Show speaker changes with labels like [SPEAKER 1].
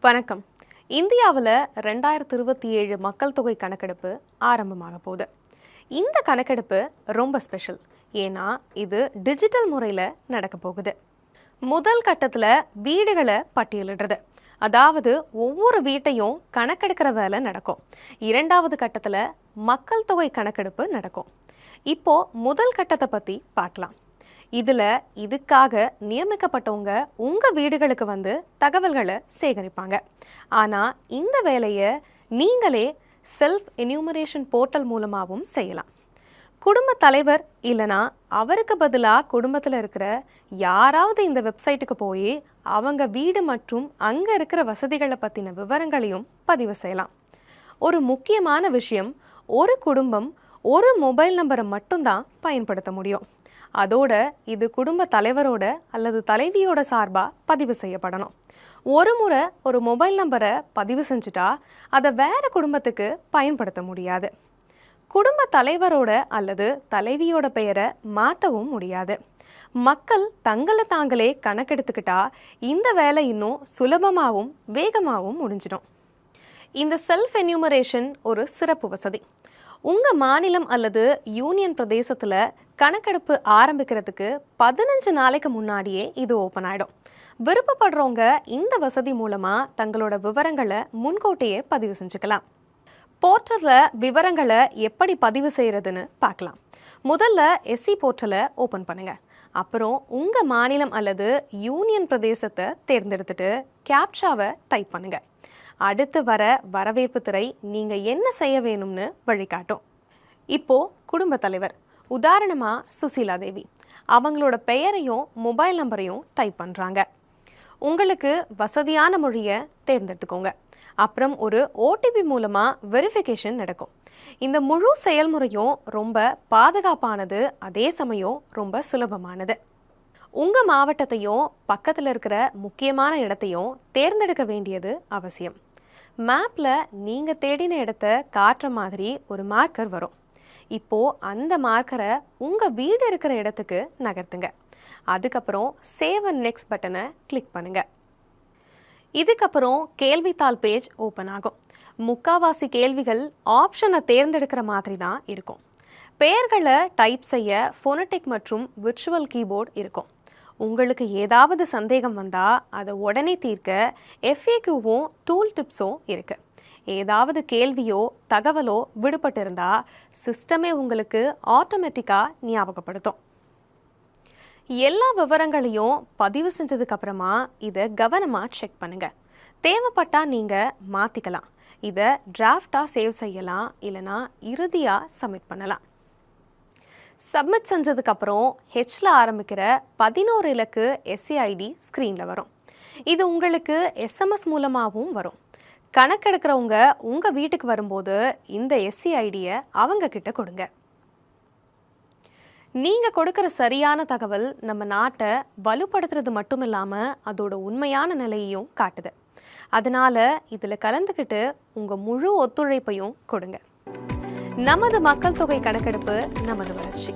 [SPEAKER 1] வணக்கம். இந்தியாவில் 2027 மக்கள் தொகை கணக்கெடுப்பு ஆரம்பமாக போகுது. இந்த கணக்கெடுப்பு ரொம்ப ஸ்பெஷல். ஏன்னா இது டிஜிட்டல் முறையில் நடக்க போகுது. முதல் கட்டத்தில் வீடுகளை பட்டியலிடுறது, அதாவது ஒவ்வொரு வீட்டையும் கணக்கெடுக்கிற வேலை நடக்கும். இரண்டாவது கட்டத்தில் மக்கள் தொகை கணக்கெடுப்பு நடக்கும். இப்போ முதல் கட்டத்தை பற்றி பார்க்கலாம். இதுக்காக நியமிக்கப்பட்டவங்க உங்கள் வீடுகளுக்கு வந்து தகவல்களை சேகரிப்பாங்க. ஆனால் இந்த வேலையை நீங்களே செல்ஃப் என்யூமரேஷன் போர்ட்டல் மூலமாகவும் செய்யலாம். குடும்ப தலைவர் இல்லைனா அவருக்கு பதிலாக குடும்பத்தில் இருக்கிற யாராவது இந்த வெப்சைட்டுக்கு போய் அவங்க வீடு மற்றும் அங்கே இருக்கிற வசதிகளை பற்றின விவரங்களையும் பதிவு செய்யலாம். ஒரு முக்கியமான விஷயம், ஒரு குடும்பம் ஒரு மொபைல் நம்பரை மட்டும்தான் பயன்படுத்த முடியும். அதோட இது குடும்ப தலைவரோட அல்லது தலைவியோட சார்பாக பதிவு செய்யப்படணும். ஒரு முறை ஒரு மொபைல் நம்பரை பதிவு செஞ்சுட்டா அதை வேற குடும்பத்துக்கு பயன்படுத்த முடியாது. குடும்ப தலைவரோட அல்லது தலைவியோட பெயரை மாற்றவும் முடியாது. மக்கள் தங்களை தாங்களே கணக்கெடுத்துக்கிட்டா இந்த வேலை இன்னும் சுலபமாகவும் வேகமாகவும் முடிஞ்சிடும். இந்த செல்ஃப் என்யூமரேஷன் ஒரு சிறப்பு வசதி. உங்கள் மாநிலம் அல்லது யூனியன் பிரதேசத்தில் கணக்கெடுப்பு ஆரம்பிக்கிறதுக்கு 15 நாளைக்கு முன்னாடியே இது ஓப்பன் ஆகிடும். விருப்பப்படுறவங்க இந்த வசதி மூலமாக தங்களோட விவரங்களை முன்கூட்டியே பதிவு செஞ்சுக்கலாம். போர்ட்டலில் விவரங்களை எப்படி பதிவு செய்கிறதுன்னு பார்க்கலாம். முதல்ல எஸ்சி போர்ட்டலை ஓப்பன் பண்ணுங்கள். அப்புறம் உங்கள் மாநிலம் அல்லது யூனியன் பிரதேசத்தை தேர்ந்தெடுத்துட்டு கேப்சாவை டைப் பண்ணுங்கள். அடுத்து வர வரவேற்பு திரை நீங்கள் என்ன செய்ய வேணும்னு வழிகாட்டும். இப்போது குடும்ப தலைவர், உதாரணமாக சுசீலா தேவி, அவங்களோட பெயரையும் மொபைல் நம்பரையும் டைப் பண்ணுறாங்க. உங்களுக்கு வசதியான மொழியை தேர்ந்தெடுத்துக்கோங்க. அப்புறம் ஒரு ஓடிபி மூலமாக வெரிஃபிகேஷன் நடக்கும். இந்த முழு செயல்முறையும் ரொம்ப பாதுகாப்பானது, அதே சமயம் ரொம்ப சுலபமானது. உங்கள் மாவட்டத்தையும் பக்கத்தில் இருக்கிற முக்கியமான இடத்தையும் தேர்ந்தெடுக்க வேண்டியது அவசியம். மேப்பில் நீங்கள் தேடின இடத்த காட்டுற மாதிரி ஒரு மார்க்கர் வரும். இப்போது அந்த மார்க்கரை உங்கள் வீடு இருக்கிற இடத்துக்கு நகர்த்துங்க. அதுக்கப்புறம் சேவ் அண்ட் நெக்ஸ்ட் பட்டனை கிளிக் பண்ணுங்கள். இதுக்கப்புறம் கேள்வித்தாள் பேஜ் ஓப்பன் ஆகும். முக்காவாசி கேள்விகள் ஆப்ஷனை தேர்ந்தெடுக்கிற மாதிரி தான் இருக்கும். பெயர்களை டைப் செய்ய ஃபோனடிக் மற்றும் விர்ச்சுவல் கீபோர்டு இருக்கும். உங்களுக்கு ஏதாவது சந்தேகம் வந்தால் அதை உடனே தீர்க்க FAQவும் டூல் டிப்ஸும் இருக்குது. ஏதாவது கேள்வியோ தகவலோ விடுபட்டு இருந்தால் சிஸ்டமே உங்களுக்கு ஆட்டோமேட்டிக்காக ஞாபகப்படுத்தும். எல்லா விவரங்களையும் பதிவு செஞ்சதுக்கப்புறமா இதை கவனமாக செக் பண்ணுங்கள். தேவைப்பட்டால் நீங்கள் மாற்றிக்கலாம். இதை டிராஃப்டாக சேவ் செய்யலாம், இல்லைனா இறுதியாக சப்மிட் பண்ணலாம். சப்மிட் செஞ்சதுக்கப்புறம் ஹெச்சில் ஆரம்பிக்கிற 11 இலக்கு SCID ஸ்க்ரீனில் வரும். இது உங்களுக்கு SMS மூலமாகவும் வரும். கணக்கெடுக்கிறவங்க உங்கள் வீட்டுக்கு வரும்போது இந்த SCIDயை அவங்க கிட்ட கொடுங்க. நீங்கள் கொடுக்குற சரியான தகவல் நம்ம நாட்டை வலுப்படுத்துறது மட்டும் இல்லாமல் அதோட உண்மையான நிலையையும் காட்டுது. அதனால் இதில் கலந்துக்கிட்டு உங்கள் முழு ஒத்துழைப்பையும் கொடுங்க. நமது மக்கள் தொகை கணக்கெடுப்பு, நமது வளர்ச்சி.